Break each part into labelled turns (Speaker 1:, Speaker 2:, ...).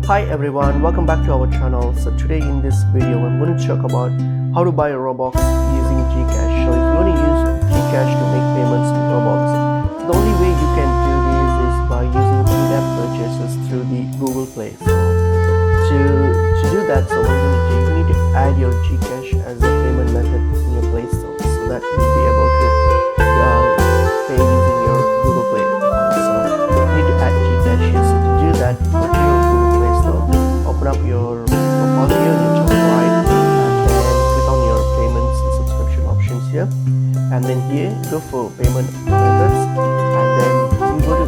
Speaker 1: Hi everyone, welcome back to our channel. So today in this video I'm going to talk about how to buy a Robux using GCash. So if you want to use GCash to make payments in Robux, so the only way you can do this is by using in-app purchases through the Google Play. So to do that, so what you're going to do, you need to add your GCash as a payment method in your Play Store so that you'll be able to pay using your Google Play. So you need to add GCash here. So to do that, go to your Google Play Store, open up your profile here in the top right, and then click on your payments and subscription options here, and then here go for payment methods, and then you go to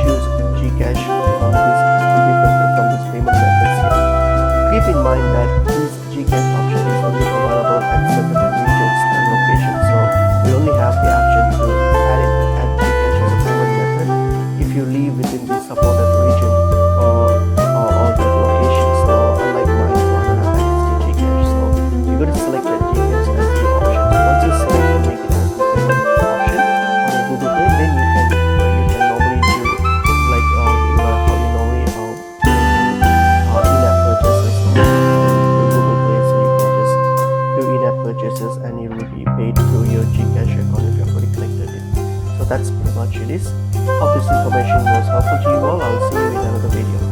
Speaker 1: choose GCash. This will be different from this payment methods here. Keep in mind that this GCash option is only available at certain regions and locations, so we only have the option to add GCash as a payment method if you live within the supported region or the location. So unlike mine, so I don't have access to GCash, so you're going to select that GCash as the option. Once you select and make it as the payment option on your Google Play, then you can normally do like how you normally in-app purchases on your Google Play. So you can just do in-app purchases and it will be paid through your GCash account if you're already connected it. So that's pretty much it is. Hope this information was helpful to you all. I'll see you in another video.